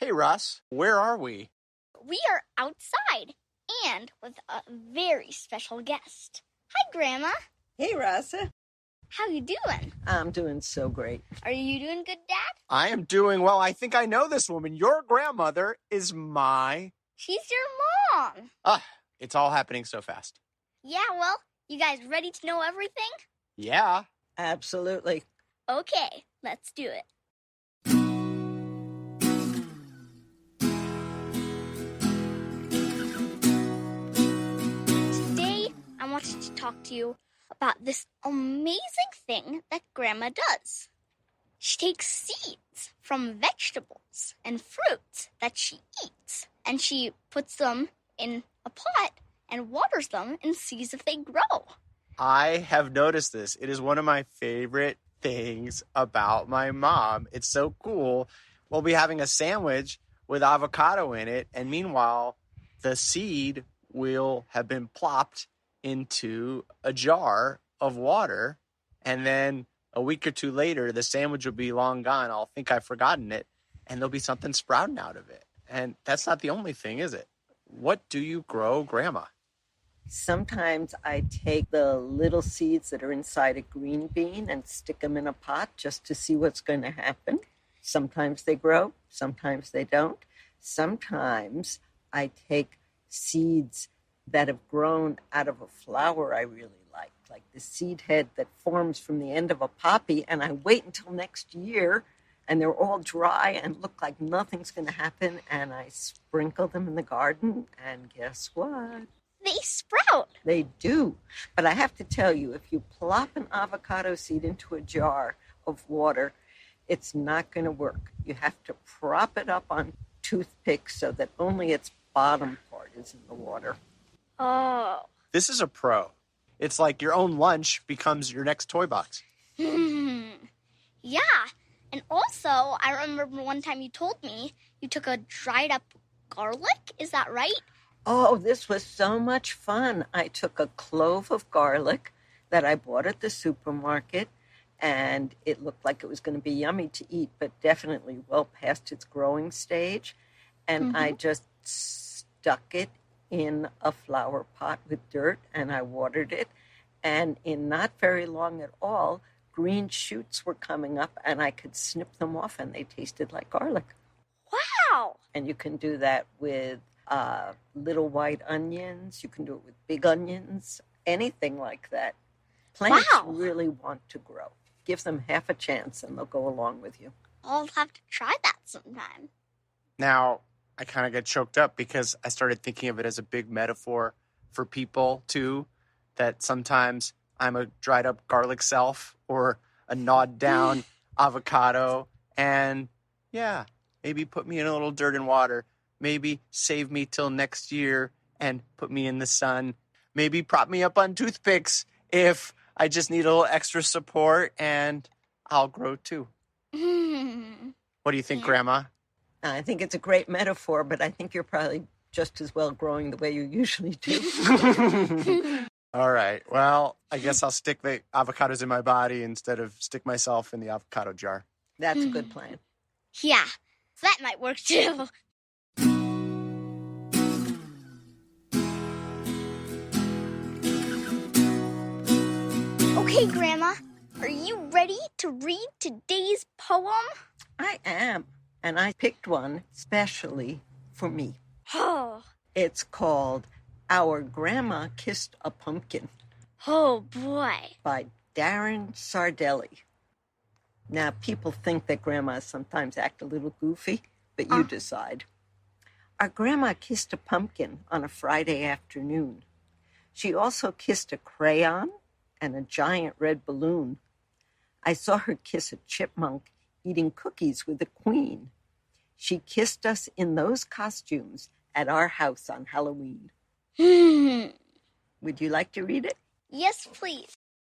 Hey, Russ. Where are we? We are outside and with a very special guest. Hi, Grandma. Hey, Rasa. How you doing? I'm doing so great. Are you doing good, Dad? I am doing well. I think I know this woman. Your grandmother is my... She's your mom. It's all happening so fast. Yeah, well, you guys ready to know everything? Yeah. Absolutely. Okay, let's do it. Today, I wanted to talk to you about this amazing thing that Grandma does. She takes seeds from vegetables and fruits that she eats, and she puts them in a pot and waters them and sees if they grow. I have noticed this. It is one of my favorite things about my mom. It's so cool. We'll be having a sandwich with avocado in it, and meanwhile, the seed will have been plopped into a jar of water, and then a week or two later, the sandwich will be long gone. I'll think I've forgotten it, and there'll be something sprouting out of it. And that's not the only thing, is it? What do you grow, Grandma? Sometimes I take the little seeds that are inside a green bean and stick them in a pot just to see what's going to happen. Sometimes they grow, sometimes they don't. Sometimes I take seeds that have grown out of a flower I really like the seed head that forms from the end of a poppy, and I wait until next year, and they're all dry and look like nothing's going to happen, and I sprinkle them in the garden, and guess what? They sprout. They do. But I have to tell you, if you plop an avocado seed into a jar of water, it's not going to work. You have to prop it up on toothpicks so that only its bottom part is in the water. Oh. This is a pro. It's like your own lunch becomes your next toy box. Yeah. And also, I remember one time you told me you took a dried up garlic. Is that right? Oh, this was so much fun. I took a clove of garlic that I bought at the supermarket, and it looked like it was going to be yummy to eat, but definitely well past its growing stage. And I just stuck it in a flower pot with dirt, and I watered it. And in not very long at all, green shoots were coming up, and I could snip them off, and they tasted like garlic. Wow. And you can do that with little white onions. You can do it with big onions, anything like that. Plants really want to grow. Give them half a chance, and they'll go along with you. I'll have to try that sometime. Now, I kind of get choked up because I started thinking of it as a big metaphor for people, too, that sometimes I'm a dried up garlic self or a gnawed down avocado. And, yeah, maybe put me in a little dirt and water. Maybe save me till next year and put me in the sun. Maybe prop me up on toothpicks if I just need a little extra support, and I'll grow, too. What do you think, Grandma? I think it's a great metaphor, but I think you're probably just as well growing the way you usually do. All right. Well, I guess I'll stick the avocados in my body instead of stick myself in the avocado jar. That's a good plan. Yeah, that might work too. Okay, Grandma, are you ready to read today's poem? I am. And I picked one specially for me. Oh. It's called Our Grandma Kissed a Pumpkin. Oh, boy. By Darren Sardelli. Now, people think that grandmas sometimes act a little goofy, but you decide. Our grandma kissed a pumpkin on a Friday afternoon. She also kissed a crayon and a giant red balloon. I saw her kiss a chipmunk eating cookies with a queen. She kissed us in those costumes at our house on Halloween. Would you like to read it? Yes, please.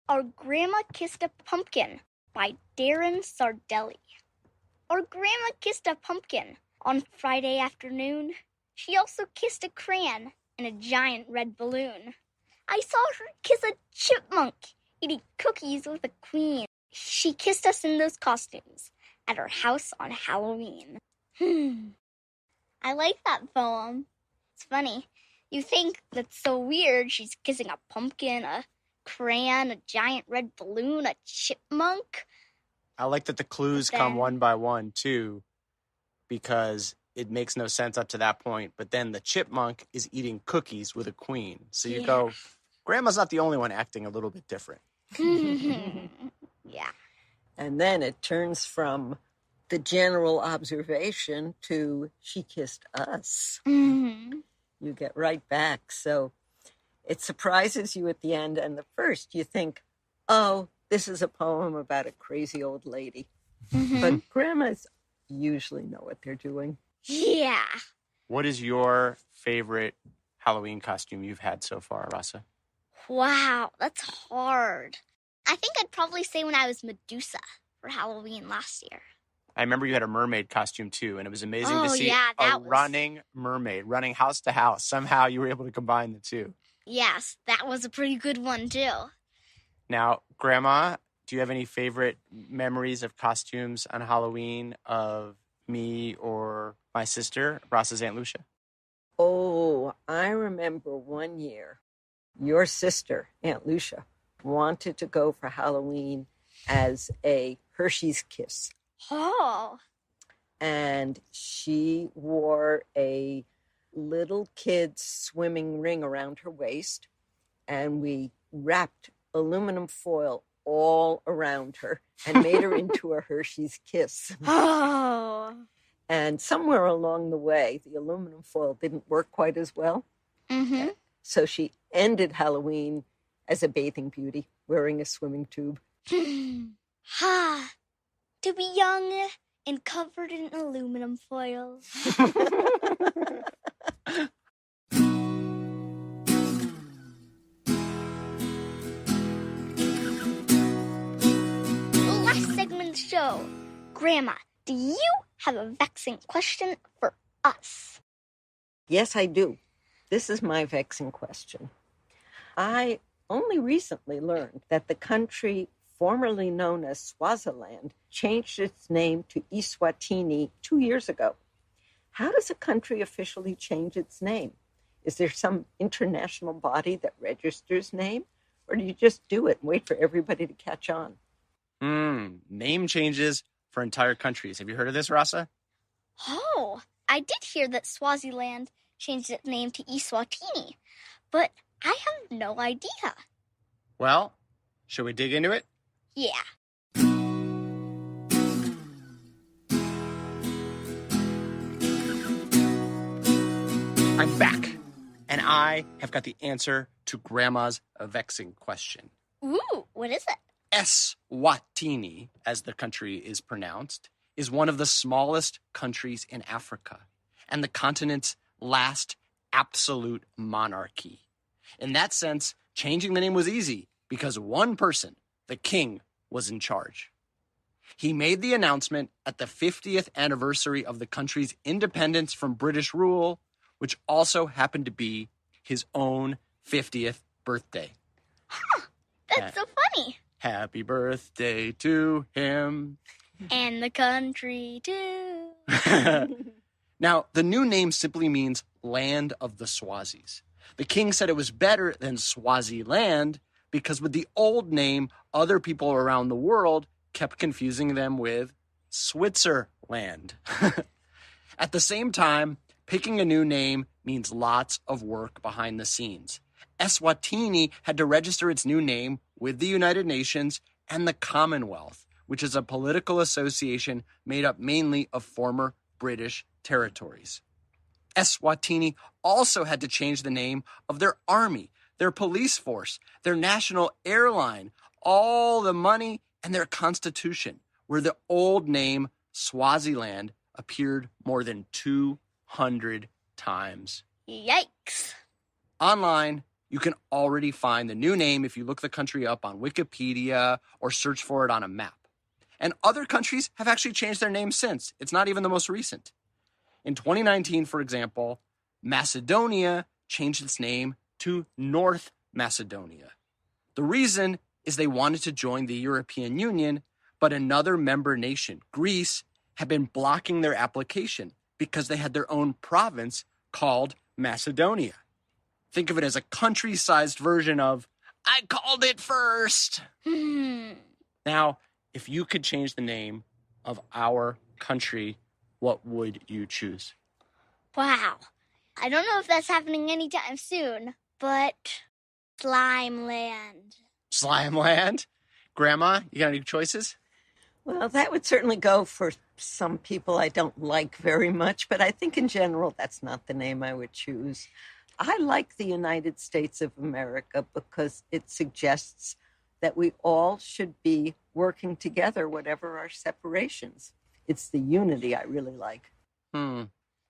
Our Grandma Kissed a Pumpkin by Darren Sardelli. Our grandma kissed a pumpkin on Friday afternoon. She also kissed a crayon and a giant red balloon. I saw her kiss a chipmunk eating cookies with a queen. She kissed us in those costumes at our house on Halloween. I like that poem. It's funny. You think that's so weird. She's kissing a pumpkin, a crayon, a giant red balloon, a chipmunk. I like that the clues come one by one, too, because it makes no sense up to that point. But then the chipmunk is eating cookies with a queen. So you go, Grandma's not the only one acting a little bit different. Yeah. And then it turns from the general observation to she kissed us. Mm-hmm. You get right back. So it surprises you at the end. And the first, you think, oh, this is a poem about a crazy old lady. Mm-hmm. But grandmas usually know what they're doing. Yeah. What is your favorite Halloween costume you've had so far, Rasa? Wow, that's hard. I think I'd probably say when I was Medusa for Halloween last year. I remember you had a mermaid costume, too, and it was amazing to see running mermaid, running house to house. Somehow you were able to combine the two. Yes, that was a pretty good one, too. Now, Grandma, do you have any favorite memories of costumes on Halloween of me or my sister, Rasa's Aunt Lucia? Oh, I remember one year, your sister, Aunt Lucia, wanted to go for Halloween as a Hershey's Kiss. Oh. And she wore a little kid's swimming ring around her waist, and we wrapped aluminum foil all around her and made her into a Hershey's Kiss. Oh. And somewhere along the way, the aluminum foil didn't work quite as well. Mm-hmm. So she ended Halloween as a bathing beauty, wearing a swimming tube. Ha! To be young and covered in aluminum foil. Last segment of the show. Grandma, do you have a vexing question for us? Yes, I do. This is my vexing question. I only recently learned that the country formerly known as Swaziland changed its name to Eswatini 2 years ago. How does a country officially change its name? Is there some international body that registers name? Or do you just do it and wait for everybody to catch on? Name changes for entire countries. Have you heard of this, Rasa? Oh, I did hear that Swaziland changed its name to Eswatini, but I have no idea. Well, should we dig into it? Yeah. I'm back, and I have got the answer to Grandma's vexing question. Ooh, what is it? Eswatini, as the country is pronounced, is one of the smallest countries in Africa and the continent's last absolute monarchy. In that sense, changing the name was easy because one person, the king, was in charge. He made the announcement at the 50th anniversary of the country's independence from British rule, which also happened to be his own 50th birthday. Huh, that's so funny. Happy birthday to him. And the country, too. Now, the new name simply means Land of the Swazis. The king said it was better than Swaziland because with the old name, other people around the world kept confusing them with Switzerland. At the same time, picking a new name means lots of work behind the scenes. Eswatini had to register its new name with the United Nations and the Commonwealth, which is a political association made up mainly of former British territories. Eswatini also had to change the name of their army, their police force, their national airline, all the money, and their constitution, where the old name Swaziland appeared more than 200 times. Yikes. Online, you can already find the new name if you look the country up on Wikipedia or search for it on a map. And other countries have actually changed their names since. It's not even the most recent. In 2019, for example, Macedonia changed its name to North Macedonia. The reason is they wanted to join the European Union, but another member nation, Greece, had been blocking their application because they had their own province called Macedonia. Think of it as a country-sized version of, I called it first. Now, if you could change the name of our country, what would you choose? Wow. I don't know if that's happening anytime soon, but Slime Land. Slime Land? Grandma, you got any choices? Well, that would certainly go for some people I don't like very much, but I think in general that's not the name I would choose. I like the United States of America because it suggests that we all should be working together, whatever our separations. It's the unity I really like.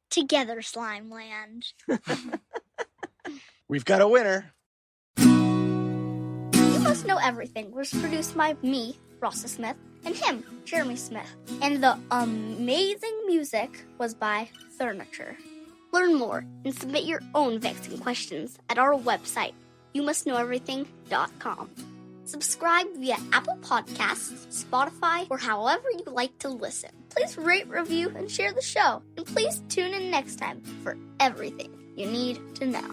Together, Slime Land. We've got a winner. You Must Know Everything was produced by me, Rasa Smith, and him, Jeremy Smith. And the amazing music was by Furniture. Learn more and submit your own vexing questions at our website, youmustknoweverything.com. Subscribe via Apple Podcasts, Spotify, or however you like to listen. Please rate, review, and share the show. And please tune in next time for everything you need to know.